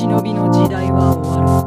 忍びの時代は終わる。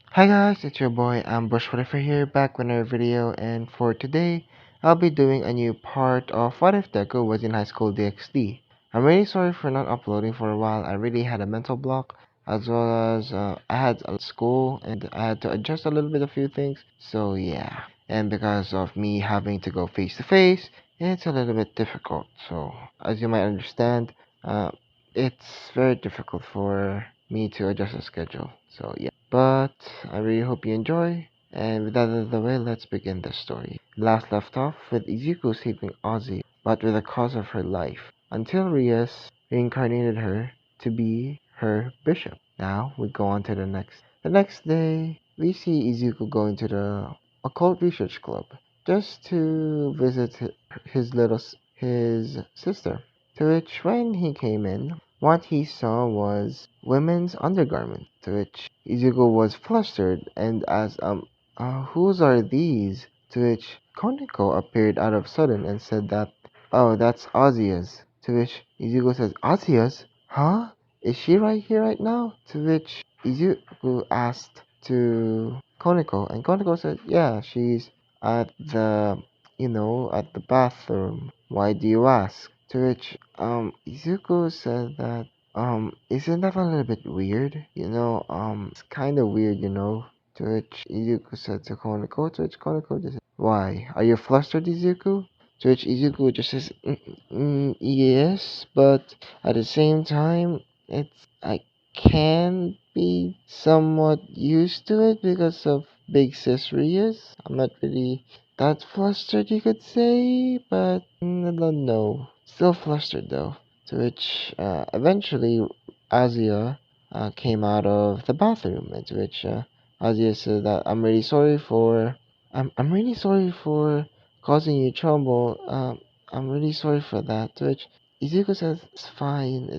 Hi guys, it's your boy Ambush Whatever here, back with another video, and for today, I'll be doing a new part of What If Deku was in high school DxD. I'm really sorry for not uploading for a while. I really had a mental block, as well as I had a school, and I had to adjust a little bit a few things, so yeah. And because of me having to go face to face, it's a little bit difficult, so as you might understand, it's very difficult for me to adjust the schedule, so yeah. But I really hope you enjoy. And with that out of the way, let's begin the story. Last left off with Izuku saving Ozzy, but with the cause of her life, until Rias reincarnated her to be her bishop. Now we go on to the next. The next day, we see Izuku going to the occult research club just to visit his sister. To which, when he came in, what he saw was women's undergarments. To which Izuku was flustered and asked, whose are these? To which Koneko appeared out of sudden and said that, oh, that's Azia's. To which Izuku says, Azia's? Huh? Is she right here right now? To which Izuku asked to Koneko, and Koneko said, yeah, she's at at the bathroom. Why do you ask? To which, Izuku said that, isn't that a little bit weird? It's kind of weird, To which Izuku said to Koneko, to which Koneko just said, why? Are you flustered, Izuku? To which Izuku just says, yes, but at the same time, I can be somewhat used to it because of Big Sis Rias. I'm not really that flustered, you could say, but I don't know. Still flustered though. To which eventually Azia came out of the bathroom, and to which Azia said that I'm really sorry for causing you trouble. I'm really sorry for that. To which Izuku says, it's fine,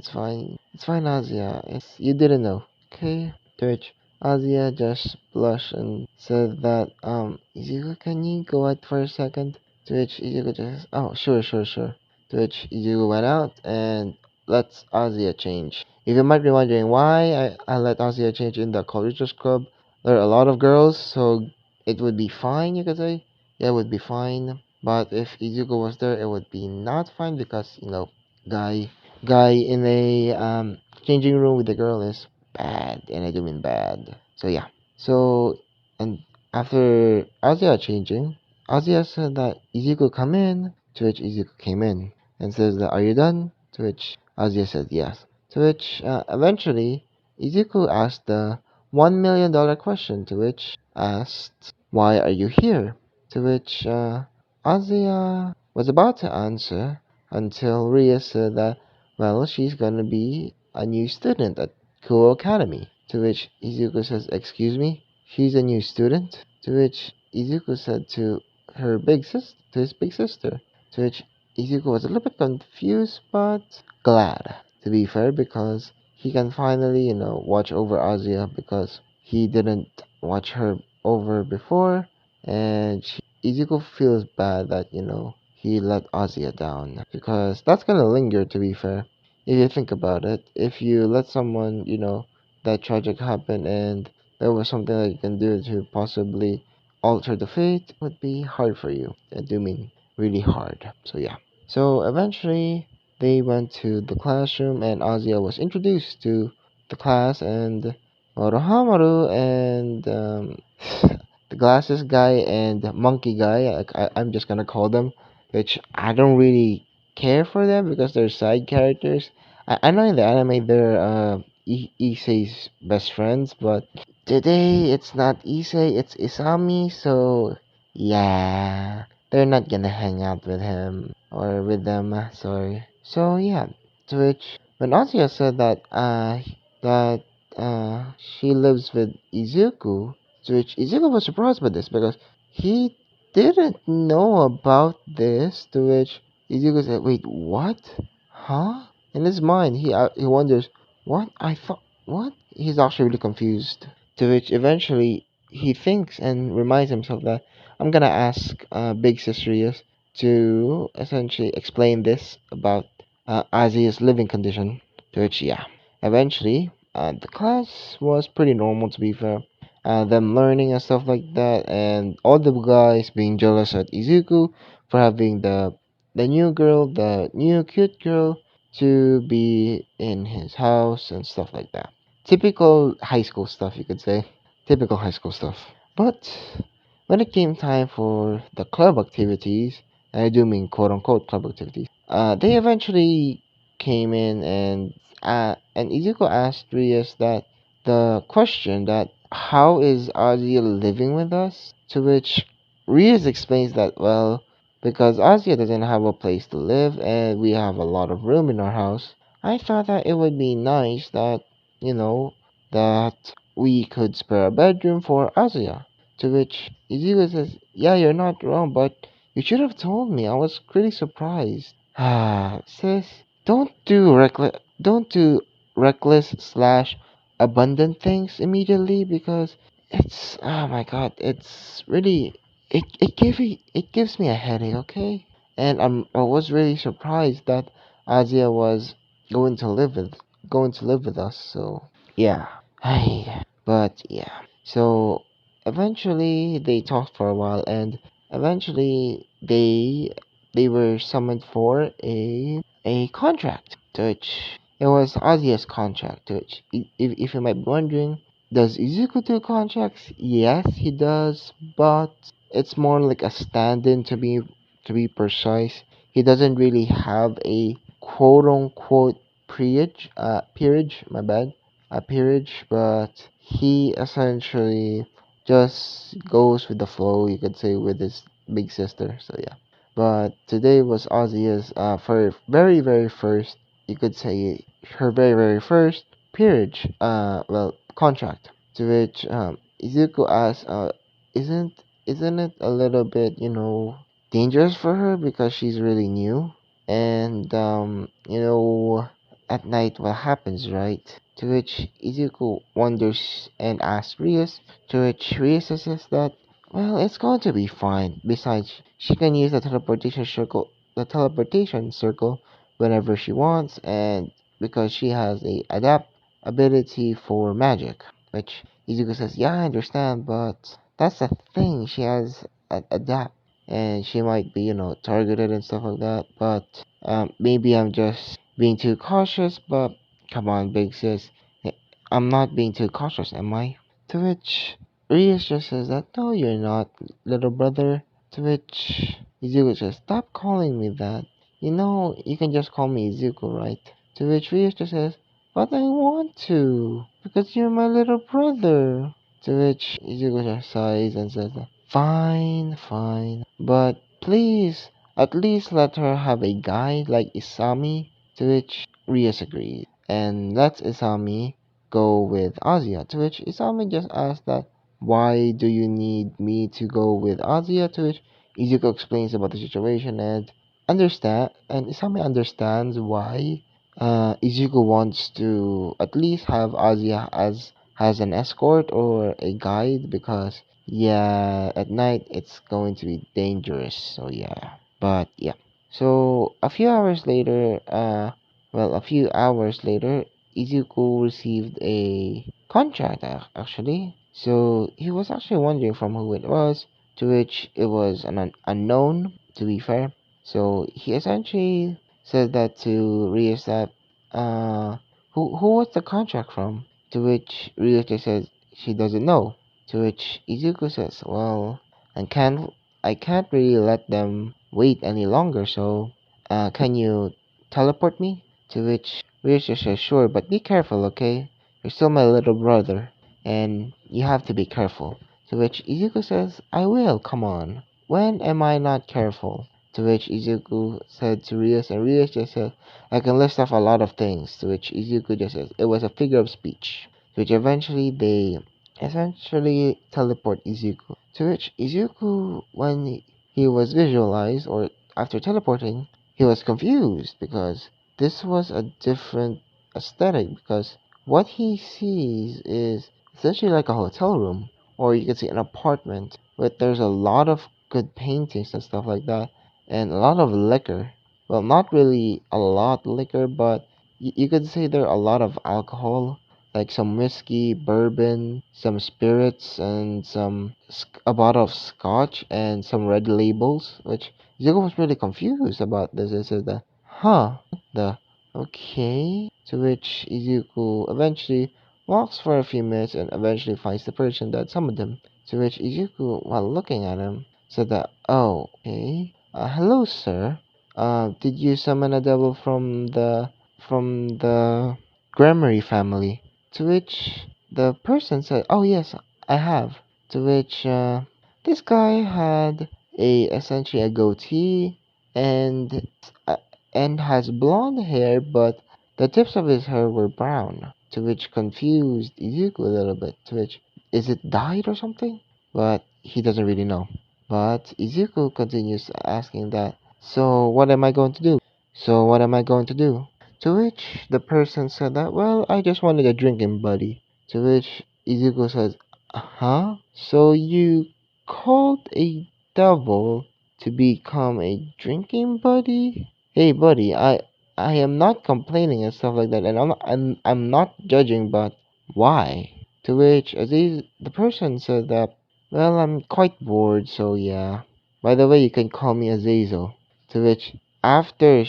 Azia. You didn't know, okay? To which Azia just blushed and said that, Izuku, can you go out for a second? To which Izuku just, oh, sure. To which Izuku went out and lets Azia change. If you might be wondering why I let Azia change in the Collegiate Club, there are a lot of girls, so it would be fine, you could say. Yeah, it would be fine. But if Izuku was there, it would be not fine because, guy guy in a changing room with the girl is bad, and I do mean bad. So yeah. So and after Azia changing, Azia said that Izuku come in, to which Izuku came in and says that, are you done? To which Azia said yes. To which eventually Izuku asked the $1 million question, to which asked, why are you here? To which Azia was about to answer until Ria said that, well, she's gonna be a new student at Kuo Academy. To which Izuku says, excuse me? She's a new student? To which Izuku said to his big sister. To which Izuku was a little bit confused, but glad, to be fair, because he can finally, watch over Azia because he didn't watch her over before, and Izuku feels bad that, he let Azia down because that's gonna linger, to be fair. If you think about it, if you let someone, that tragic happen and there was something that you can do to possibly alter the fate, it would be hard for you. I do mean really hard. So yeah. So eventually they went to the classroom and Azia was introduced to the class, and Morohamaru and the glasses guy and monkey guy, I'm just gonna call them, which I don't really care for them because they're side characters. I know in the anime they're Issei's best friends, but today it's not Issei, it's Isami, so yeah, they're not gonna hang out with him or with them, sorry. So yeah, to which when Asuya said that she lives with Izuku, to which Izuku was surprised by this because he didn't know about this. To which Izuku said, "Wait, what? Huh?" In his mind, he wonders, "What? I thought what?" He's actually really confused. To which eventually he thinks and reminds himself that, I'm gonna ask Big Sis Rios to essentially explain this about Azia's living condition. To which, yeah, eventually, the class was pretty normal to be fair. Them learning and stuff like that, and all the guys being jealous at Izuku for having the new girl, the new cute girl, to be in his house and stuff like that. Typical high school stuff, you could say. Typical high school stuff. But when it came time for the club activities, and I do mean quote unquote club activities, they eventually came in and Izuko asked Rias that the question that how is Azia living with us? To which Rias explains that well, because Azia doesn't have a place to live and we have a lot of room in our house, I thought that it would be nice that you know that we could spare a bedroom for Azia. To which Izuku says, yeah, you're not wrong, but you should have told me. I was pretty surprised. Sis, don't do reckless slash abundant things immediately because it's oh my god, it's really it gives me a headache, okay? And I was really surprised that Azia was going to live with going to live with us. So yeah, but yeah. So eventually they talked for a while, and eventually they were summoned for a contract, to which it was Azia's contract. To which, if you might be wondering, does Izuku do contracts? Yes, he does, but it's more like a stand-in to be precise. He doesn't really have a quote unquote peerage, my bad, a peerage, but he essentially just goes with the flow, you could say, with his big sister. So yeah. But today was Ozzy's for very first, you could say, her very first peerage, contract. To which Izuku asks, isn't isn't it a little bit, dangerous for her because she's really new? And at night what happens, right? To which Izuku wonders and asks Rias, to which Rias says that, well, it's going to be fine. Besides, she can use the teleportation circle whenever she wants, and because she has a adapt ability for magic, which Izuku says, yeah, I understand, but that's the thing. She has adapt, and she might be, targeted and stuff like that. But maybe I'm just being too cautious. But come on, big sis, I'm not being too cautious, am I? To which Rias just says that, no, you're not, little brother. To which Izuku says, stop calling me that. You can just call me Izuku, right? To which Rias just says, but I want to, because you're my little brother. To which Izuku just sighs and says, fine, fine, but please, at least let her have a guide like Isami. To which Rias agrees, and lets Isami go with Azia, to which Isami just asks that, why do you need me to go with Azia? To which Izuku explains about the situation and Isami understands why Izuku wants to at least have Azia as an escort or a guide because yeah, at night it's going to be dangerous. So yeah. But yeah. So a few hours later, Izuku received a contract actually. So he was actually wondering from who it was, to which it was an unknown, to be fair. So he essentially said that to Rios that, uh, who was the contract from? To which Rios just says she doesn't know. To which Izuku says, well, I can't, I can't really let them wait any longer, so, can you teleport me? To which Rios just says, sure, but be careful, okay? You're still my little brother, and you have to be careful. To which Izuku says, I will, come on. When am I not careful? To which Izuku said to Rios, and Rios just said, I can list off a lot of things. To which Izuku just says, it was a figure of speech. To which eventually they essentially teleport Izuku. To which Izuku, when he was visualized, or after teleporting, he was confused because this was a different aesthetic because what he sees is essentially like a hotel room, or you could say an apartment, but there's a lot of good paintings and stuff like that, and a lot of liquor. Well, not really a lot liquor, but you could say there are a lot of alcohol, like some whiskey, bourbon, some spirits, and a bottle of scotch and some red labels. Which Zuko was really confused about this. He said that, huh, the okay. To which Izuku eventually walks for a few minutes and eventually finds the person that summoned him. To which Izuku, while looking at him, said that, oh, okay. Hello, sir. Did you summon a devil from the Grammary family? To which the person said, oh yes, I have. To which this guy had essentially a goatee and uh, and has blonde hair, but the tips of his hair were brown. To which confused Izuku a little bit. To which, is it dyed or something? But he doesn't really know. But Izuku continues asking that, so what am I going to do? So what am I going to do? To which the person said that, well, I just wanted a drinking buddy. To which Izuku says, huh? So you called a devil to become a drinking buddy? Hey buddy, I am not complaining and stuff like that, and I'm not judging, but why? To which Aziz, the person said that, well, I'm quite bored, so yeah. By the way, you can call me Azazel. To which, after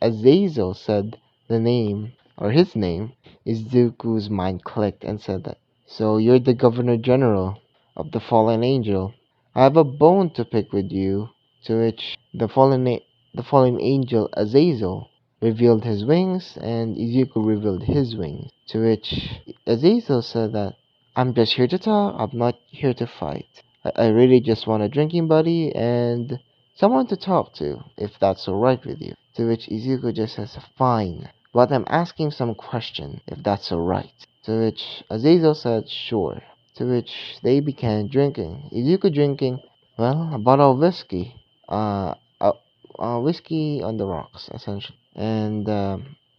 Azazel said the name, or his name, Izuku's mind clicked and said that, so you're the Governor General of the Fallen Angel. I have a bone to pick with you. To which the fallen angel Azazel revealed his wings, and Izuku revealed his wings. To which Azazel said that, I'm just here to talk, I'm not here to fight. I really just want a drinking buddy and someone to talk to, if that's alright with you. To which Izuku just says, fine, but I'm asking some question, if that's alright. To which Azazel said, sure. To which they began drinking. Izuku drinking, well, a bottle of whiskey. Uh, uh, whiskey on the rocks, essentially. And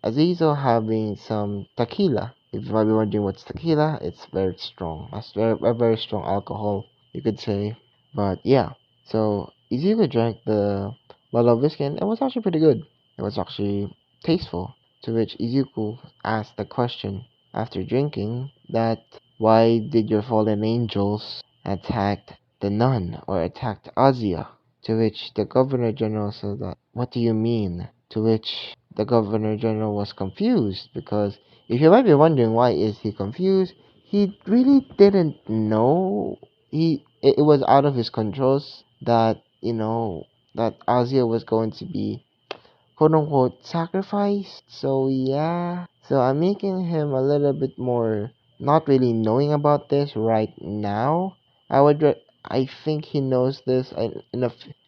Azazel having some tequila. If you might be wondering what's tequila, it's very strong. It's a very strong alcohol, you could say. But yeah, so Izuku drank the bottle of whiskey and it was actually pretty good. It was actually tasteful. To which Izuku asked the question after drinking that why did your fallen angels attack the nun or attacked Azia? To which the Governor General said that, what do you mean? To which the Governor General was confused because if you might be wondering why is he confused, he really didn't know. It was out of his controls that that Azia was going to be quote unquote sacrificed. So yeah. So I'm making him a little bit more not really knowing about this right now. I think he knows this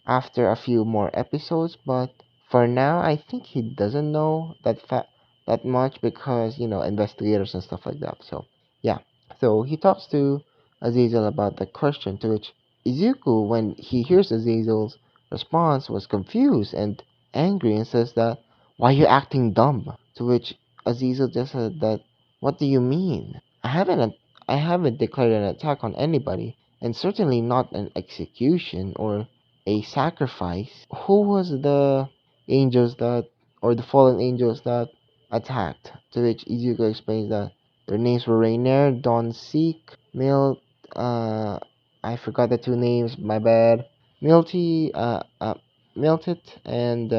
after a few more episodes, but for now I think he doesn't know that much because investigators and stuff like that. So yeah. So he talks to Azazel about the question, to which Izuku, when he hears Azazel's response, was confused and angry and says that, why are you acting dumb? To which Azazel just said that, what do you mean? I haven't declared an attack on anybody, and certainly not an execution or a sacrifice. Who was the angels that, or the fallen angels that attacked? To which Izuku explains that their names were Rainier, Dawn Seek, uh, I forgot the two names, my bad. Milty, Miltit, and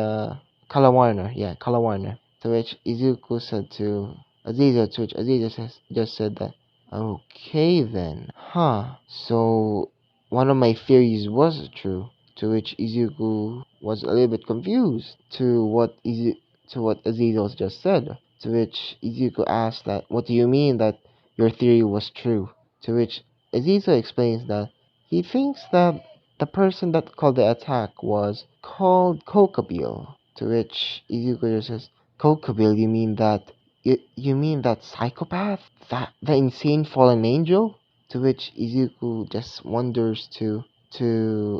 Kalawarner. Yeah, Kalawarner. To which Izuku said to Aziza, to which Aziza just said that, okay then. Huh. So, one of my theories was true. To which Izuku was a little bit confused to what Aziza just said. To which Izuku asked that, what do you mean that your theory was true? To which Aziza explains that he thinks that the person that called the attack was called Kokabil. To which Izuku says, Kokabil, you mean that psychopath? The insane fallen angel? To which Izuku just wonders to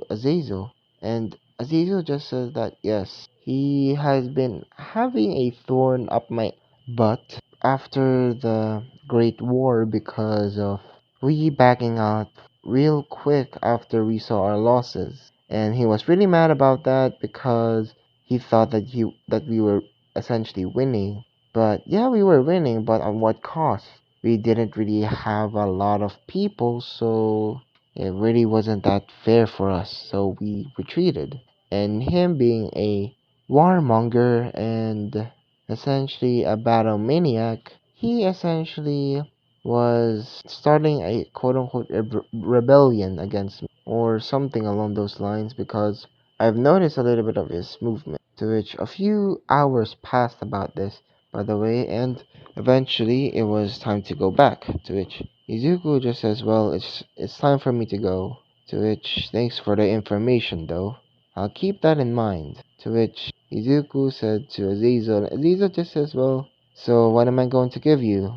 Azazel. And Azazel just says that yes, he has been having a thorn up my butt after the Great War because of we backing out real quick after we saw our losses. And he was really mad about that because he thought that we were essentially winning. But yeah, we were winning, but at what cost? We didn't really have a lot of people, so it really wasn't that fair for us. So we retreated. And him being a warmonger and essentially a battle maniac, he essentially was starting a quote unquote rebellion against me or something along those lines because I've noticed a little bit of his movement. To which a few hours passed about this, by the way, and eventually it was time to go back. To which Izuku just says, "Well, it's time for me to go." To which, "Thanks for the information, though. I'll keep that in mind." To which Izuku said to Azazel, Azazel just says, "Well, so what am I going to give you?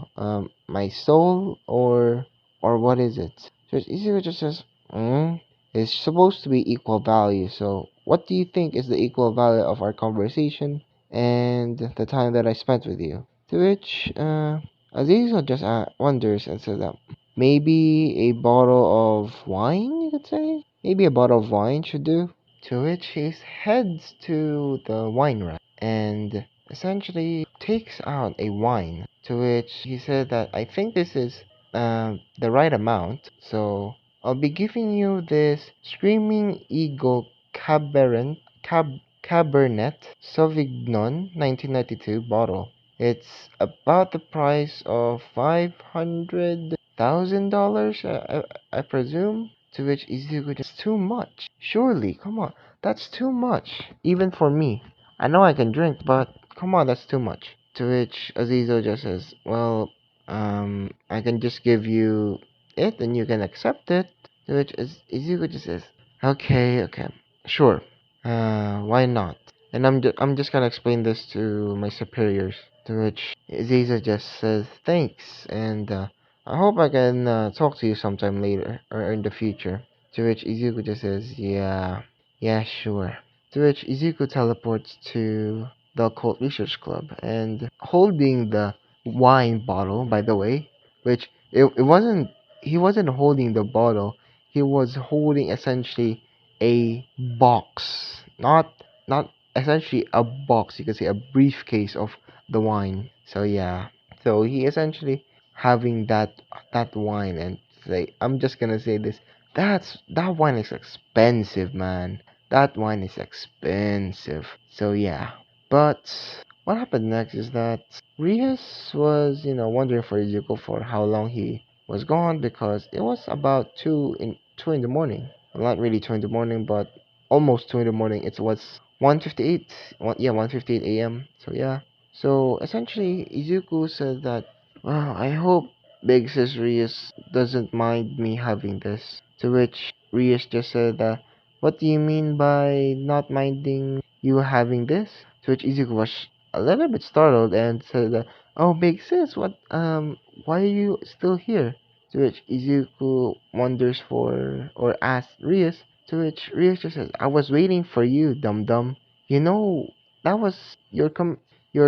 My soul or what is it?" So Izuku just says, "It's supposed to be equal value. So what do you think is the equal value of our conversation and the time that I spent with you?" To which Azazel just wonders and says that maybe a bottle of wine, you could say? Maybe a bottle of wine should do. To which he heads to the wine rack and essentially takes out a wine. To which he said that I think this is the right amount. So I'll be giving you this Screaming Eagle Cabernet Sauvignon 1992 bottle. It's about the price of $500,000, I presume. To which Izuku just, too much. Surely, come on, that's too much. Even for me. I know I can drink, but come on, that's too much. To which Azizo just says, well, I can just give you it and you can accept it. To which Izuku just says, okay, sure. Why not? And I'm just gonna explain this to my superiors. To which Aziza just says thanks, and I hope I can talk to you sometime later or in the future. To which Izuku just says, yeah, sure. To which Izuku teleports to the Occult Research Club and holding the wine bottle, by the way, which it wasn't, he wasn't holding the bottle, he was holding essentially a box, not essentially a box, you could say a briefcase of the wine. So yeah, so he essentially having that wine and say, I'm just gonna say this, that wine is expensive, man. That wine is expensive. So yeah, but what happened next is that Rias was, wondering for Izuku for how long he was gone because it was about two in the morning. Well, not really 2 in the morning, but almost 2 in the morning. It was 1:58. 1:58 a.m. So yeah. So essentially, Izuku said that, well, I hope Big Sis Rias doesn't mind me having this. To which Rias just said that, what do you mean by not minding you having this? To which Izuku was a little bit startled and said that, oh, Big Sis, why are you still here? To which Izuku wonders for, or asks Rias, to which Rias just says, I was waiting for you, dum dum. You know, that was your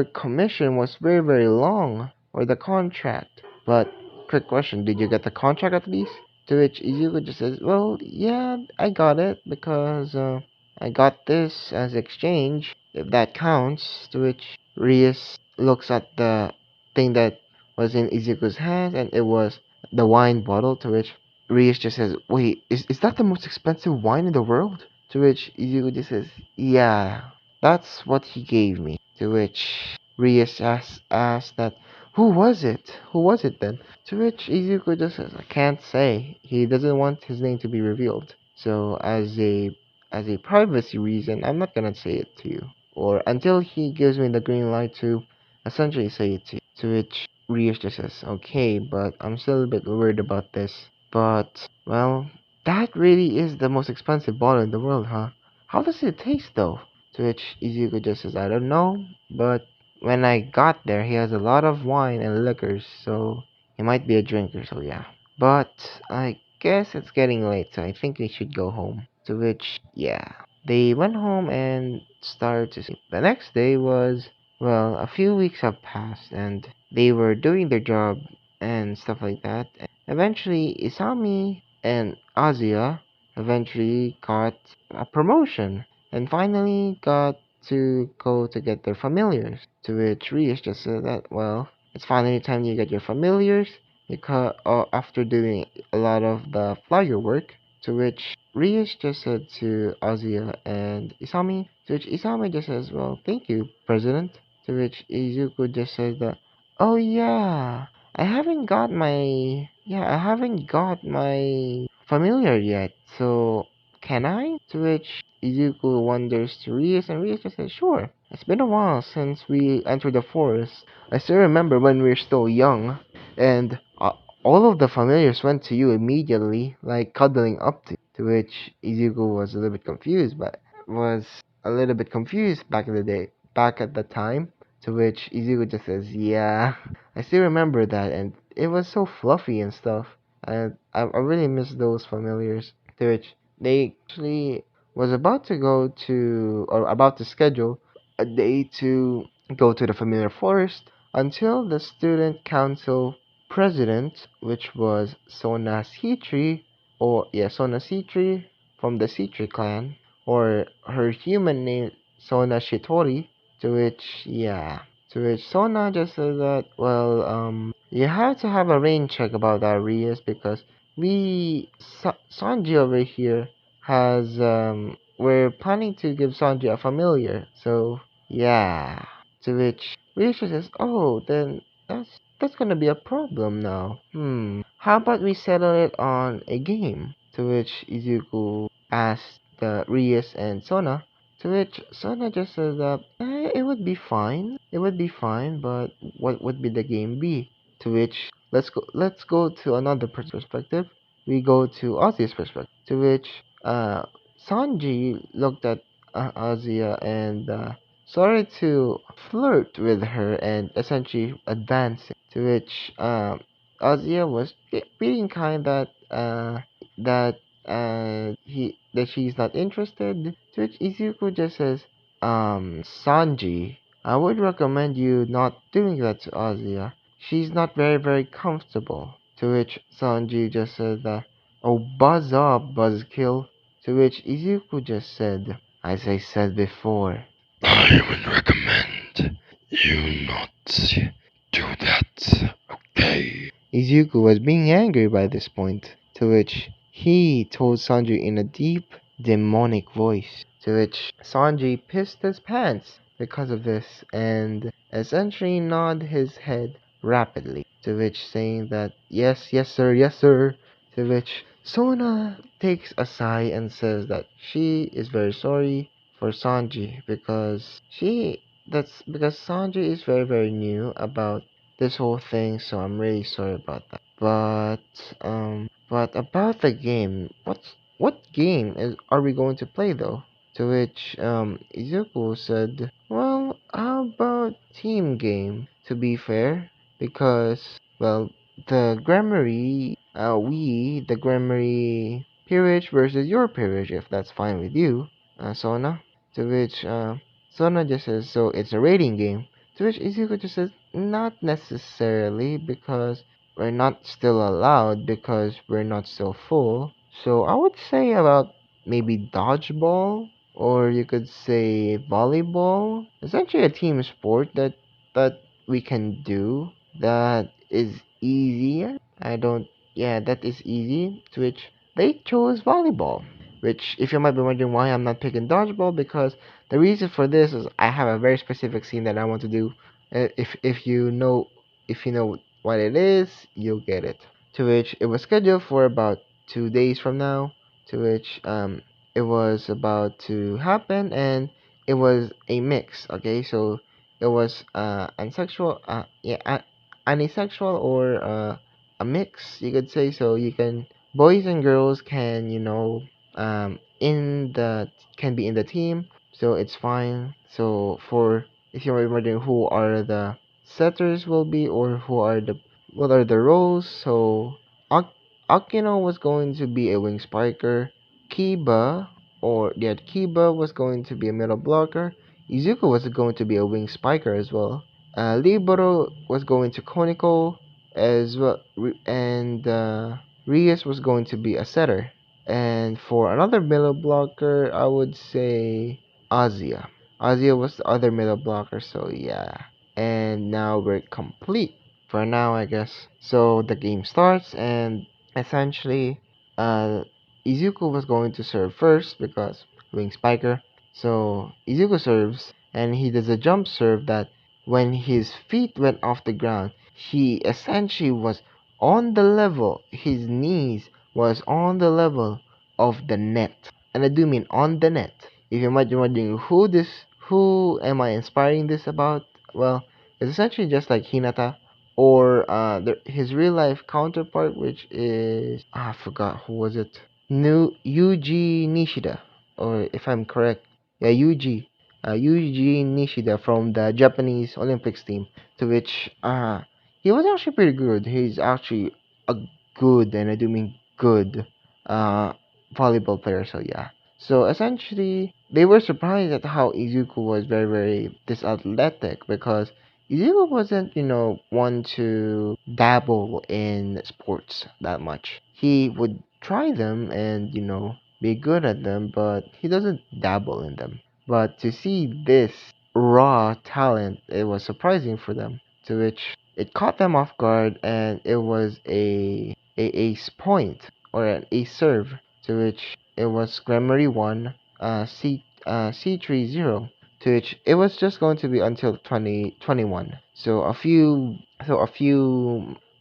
commission was very, very long, or the contract. But, quick question, did you get the contract at least? To which Izuku just says, well, yeah, I got it, because I got this as exchange, if that counts. To which Rias looks at the thing that was in Izuku's hand, and it was the wine bottle. To which Rias just says, wait, is that the most expensive wine in the world? To which Izuku just says, yeah, that's what he gave me. To which Rias asked that, who was it? Who was it then? To which Izuku just says, I can't say. He doesn't want his name to be revealed. So as a privacy reason, I'm not gonna say it to you. Or until he gives me the green light to essentially say it to you. To which Rias just says, okay, but I'm still a bit worried about this. But, well, that really is the most expensive bottle in the world, huh? How does it taste though? To which Izuku just says, I don't know, but when I got there, he has a lot of wine and liquors, so he might be a drinker, so yeah. But I guess it's getting late, so I think we should go home. To which, yeah. They went home and started to sleep. The next day was, well, a few weeks have passed and they were doing their job and stuff like that. Eventually, Isami and Azia eventually got a promotion and finally got to go to get their familiars. To which Rias just said that, well, it's finally time you get your familiars because after doing a lot of the flyer work. To which Rias just said to Azia and Isami, to which Isami just says, well, thank you, President. To which Izuku just says that, oh yeah, I haven't got my familiar yet, so can I? To which Izuku wonders to Rias, and Rias just says, sure. It's been a while since we entered the forest. I still remember when we were still young, and all of the familiars went to you immediately, like cuddling up to you. To which Izuku was a little bit confused, but was a little bit confused back at the time. To which Izuku just says, yeah, I still remember that, and it was so fluffy and stuff. And I really miss those familiars. To which they actually was about to go to, or about to schedule a day to go to the familiar forest until the student council president, which was Sona Citri, Sona Citri from the Citri clan, or her human name Sona Shitori, to which, to which Sona just said that, well, you have to have a rain check about that, Rias, because Sanji over here we're planning to give Sanji a familiar, so, yeah. To which Rias says, oh, then that's gonna be a problem now. How about we settle it on a game? To which Izuku asked the Rias and Sona, to which Sona just says that it would be fine. It would be fine, but what would be the game be? To which let's go to another perspective. We go to Ozzy's perspective. To which Sanji looked at Azia and started to flirt with her and essentially advancing. To which Azia was being kind that she's not interested. To which Izuku just says, Sanji, I would recommend you not doing that to Azia. She's not very comfortable. To which Sanji just said that, oh, buzz up, buzzkill. To which Izuku just said, as I said before, I would recommend you not do that, okay? Izuku was being angry by this point, to which he told Sanji in a deep, demonic voice, to which Sanji pissed his pants because of this and essentially nodded his head rapidly, to which saying that, yes sir, yes sir, to which Sona takes a sigh and says that she is very sorry for Sanji because Sanji is very new about this whole thing, so I'm really sorry about that. But about the game, what game are we going to play though? To which Izuku said, well, how about team game? To be fair, because well, the Grammary peerage versus your peerage, if that's fine with you, Sona. To which Sona just says, so it's a rating game. To which Izuku just says, not necessarily, because we're not still allowed, because we're not still full. So I would say about maybe dodgeball, or you could say volleyball. Essentially a team sport that we can do that is easier. That is easy. To which they chose volleyball. Which, if you might be wondering why I'm not picking dodgeball, because the reason for this is I have a very specific scene that I want to do. If you know what it is, you'll get it. To which it was scheduled for about 2 days from now. To which it was about to happen, and it was a mix. Okay, so it was anisexual or a mix, you could say. So you can boys and girls can in the can be in the team, so it's fine. So for if you're wondering who are the setters will be or what are the roles, so Ak- Akino was going to be a wing spiker, Kiba was going to be a middle blocker, Izuku was going to be a wing spiker as well. Libero was going to Koniko as well, and Rias was going to be a setter. And for another middle blocker, I would say Azia. Azia was the other middle blocker, so yeah. And now we're complete for now, I guess. So the game starts, and essentially, uh, Izuku was going to serve first because wing spiker. So Izuku serves, and he does a jump serve that when his feet went off the ground, he essentially was on the level, his knees was on the level of the net. And I do mean on the net. If you might be wondering who am I inspiring this about? Well, it's essentially just like Hinata or his real life counterpart, which is I forgot who was it. New Yuji Nishida, or if I'm correct, yeah, Yuji Nishida from the Japanese Olympics team. To which he was actually pretty good. He's actually a good, and I do mean good, uh volleyball player. So yeah. So essentially, they were surprised at how Izuku was very, very this athletic because Izuku wasn't, one to dabble in sports that much. He would try them and, be good at them, but he doesn't dabble in them. But to see this raw talent, it was surprising for them, to which it caught them off guard, and it was a ace point or an ace serve, to which it was Grammary 1, C30, to which it was just going to be until 2021. So a few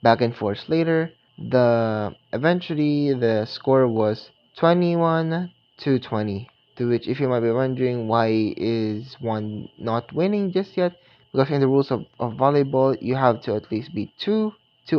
back and forths later, the eventually the score was 21 to 20. To which, if you might be wondering why is one not winning just yet, because in the rules of volleyball, you have to at least be two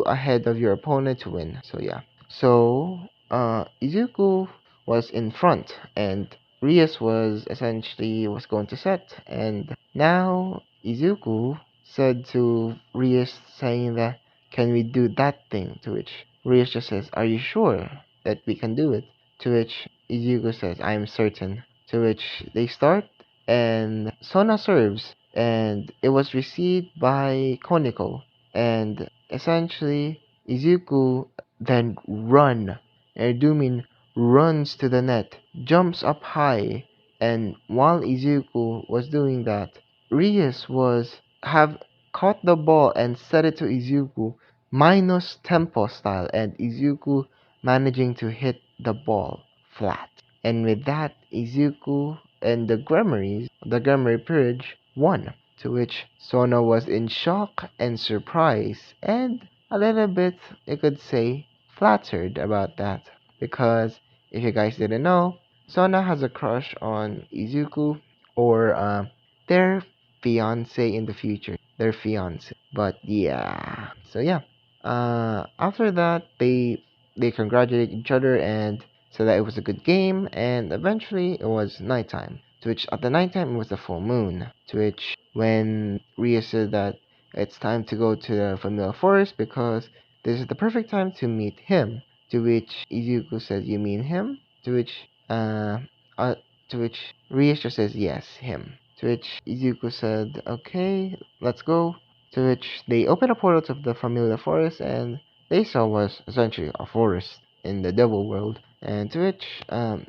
ahead of your opponent to win. So yeah. So Izuku was in front, and Rias was going to set, and now Izuku said to Rias, saying that, can we do that thing? To which Rias just says, are you sure that we can do it? To which Izuku says, I am certain. To which they start, and Sona serves, and it was received by Koniko, and essentially Izuku then and I do mean runs to the net, jumps up high, and while Izuku was doing that, Rias was have caught the ball and set it to Izuku minus tempo style, and Izuku managing to hit the ball flat. And with that, Izuku and the Grammary Purge, won. To which Sona was in shock and surprise, and a little bit, you could say, flattered about that. Because, if you guys didn't know, Sona has a crush on Izuku, or their fiance in the future. Their fiance. But yeah. So yeah. After that, they congratulated each other and said that it was a good game, and eventually it was nighttime. To which at the nighttime it was a full moon. To which when Ria said that it's time to go to the familiar forest because this is the perfect time to meet him. To which Izuku says, "You mean him?" To which uh to which Ria just says, "Yes, him." To which Izuku said, "Okay, let's go." To which they opened a portal to the familiar forest, and they saw was essentially a forest in the devil world. And to which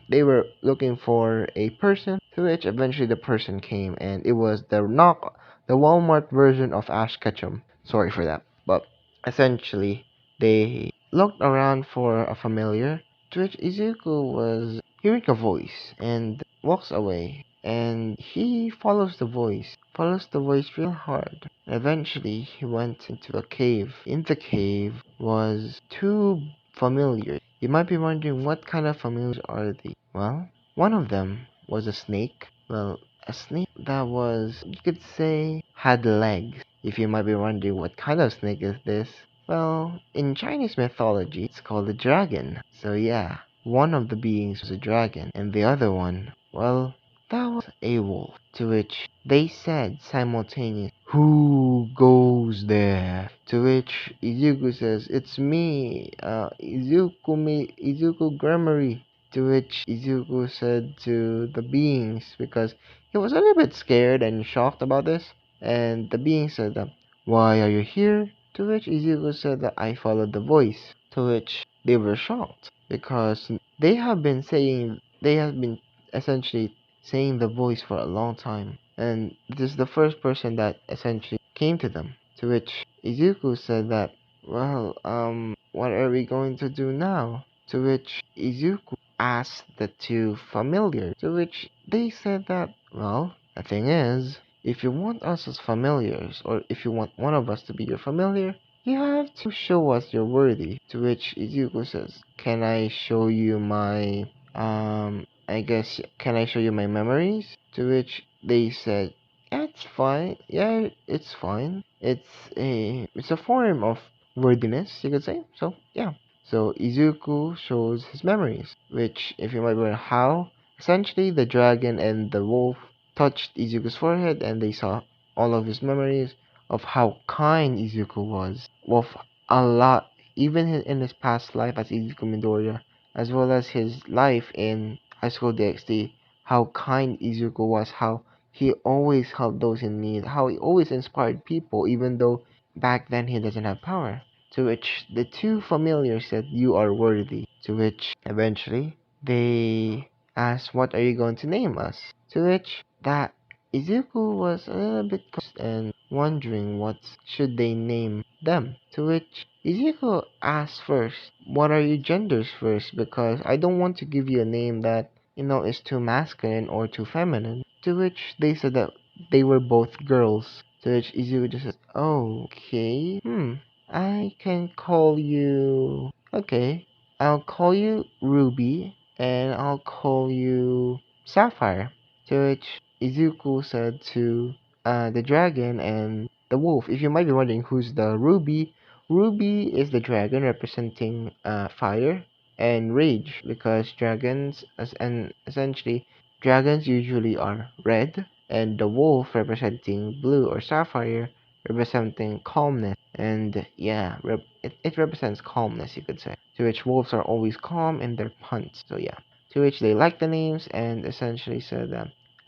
they were looking for a person. To which eventually the person came, and it was the Walmart version of Ash Ketchum. Sorry for that, but essentially they looked around for a familiar. To which Izuku was hearing a voice and walks away, and he follows the voice real hard. Eventually, he went into a cave. In the cave was two familiars. You might be wondering what kind of familiars are they? Well, one of them was a snake. Well, a snake that was, you could say, had legs. If you might be wondering what kind of snake is this, well, in Chinese mythology, it's called a dragon. So yeah, one of the beings was a dragon, and the other one, well, that was a wolf. To which they said simultaneously, who goes there? To which Izuku says, it's me, Izuku Grammary. To which Izuku said to the beings, because he was a little bit scared and shocked about this, and the being said, why are you here? To which Izuku said that I followed the voice. To which they were shocked because they have been essentially saying the voice for a long time, and this is the first person that essentially came to them. To which Izuku said that, well, what are we going to do now? To which Izuku asked the two familiars, to which they said that, well, the thing is, if you want us as familiars, or if you want one of us to be your familiar, you have to show us you're worthy. To which Izuku says, can I show you my, I guess, can I show you my memories? To which they said, yeah, it's fine. Yeah, it's fine. It's a form of worthiness, you could say. So, yeah. So Izuku shows his memories, which, if you might wonder how, essentially the dragon and the wolf touched Izuku's forehead and they saw all of his memories of how kind Izuku was. Of a lot, even in his past life as Izuku Midoriya, as well as his life in High School DxD, how kind Izuku was, how he always helped those in need, how he always inspired people, even though back then he doesn't have power. To which the two familiars said, you are worthy. To which eventually they asked, what are you going to name us? To which that Izuku was a little bit confused and wondering what should they name them. To which Izuku asked first, what are your genders first? Because I don't want to give you a name that, is too masculine or too feminine. To which they said that they were both girls. To which Izuku just said, oh, okay, I can call you... Okay, I'll call you Ruby, and I'll call you Sapphire. To which Izuku said to the dragon and the wolf, if you might be wondering who's the Ruby, Ruby is the dragon representing fire and rage, because and essentially dragons usually are red, and the wolf representing blue or sapphire representing calmness. And yeah, it represents calmness, you could say. To which wolves are always calm in their hunts. So yeah. To which they liked the names and essentially said,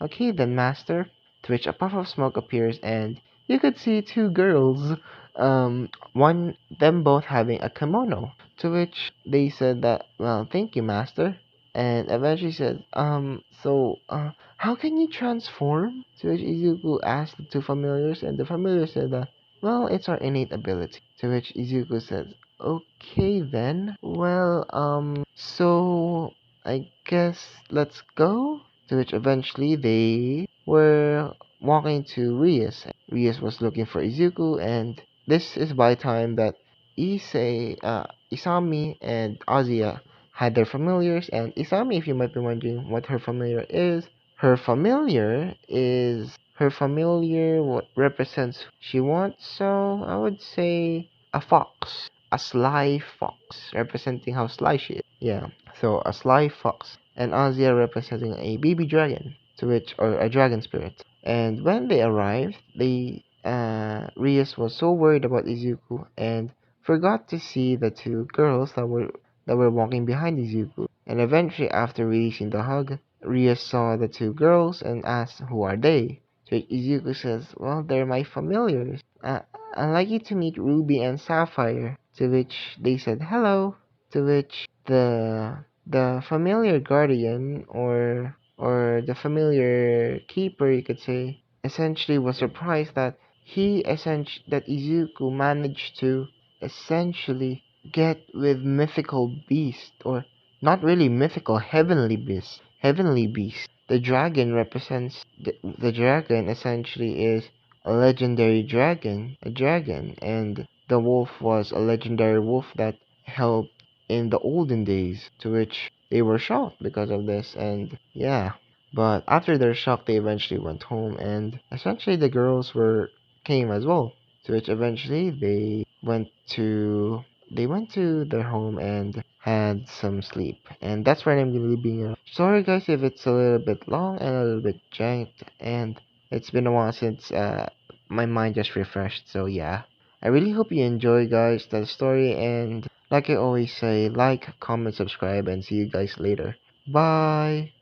okay then, master. To which a puff of smoke appears and you could see two girls, them both having a kimono. To which they said that, well, thank you, master. And eventually said, how can you transform? To which Izuku asked the two familiars, and the familiar said that, well, it's our innate ability. To which Izuku says, okay then. Well, so I guess let's go. To which eventually they were walking to Rias. Rias was looking for Izuku, and this is by time that Isami and Azia had their familiars. And Isami, if you might be wondering what her familiar is, her familiar what represents who she wants. So I would say a fox, a sly fox, representing how sly she is. Yeah, so a sly fox, and Azia representing a baby dragon, or a dragon spirit. And when they arrived, Rias was so worried about Izuku and forgot to see the two girls that were walking behind Izuku. And eventually, after releasing the hug, Rias saw the two girls and asked, who are they? To which Izuku says, well, they're my familiars. I'd like you to meet Ruby and Sapphire. To which they said hello. To which the familiar guardian, or the familiar keeper, you could say, essentially was surprised that Izuku managed to essentially get with mythical beast, or not really mythical, heavenly beast. The dragon essentially is a legendary dragon, and the wolf was a legendary wolf that helped in the olden days, to which they were shocked because of this. And yeah, but after their shock, they eventually went home, and essentially the girls were came as well. To which eventually they went to their home and had some sleep. And that's where I'm gonna be being. Sorry guys if it's a little bit long and a little bit janked, and it's been a while since my mind just refreshed. So yeah, I really hope you enjoy, guys, the story. And like I always say, like, comment, subscribe, and see you guys later. Bye.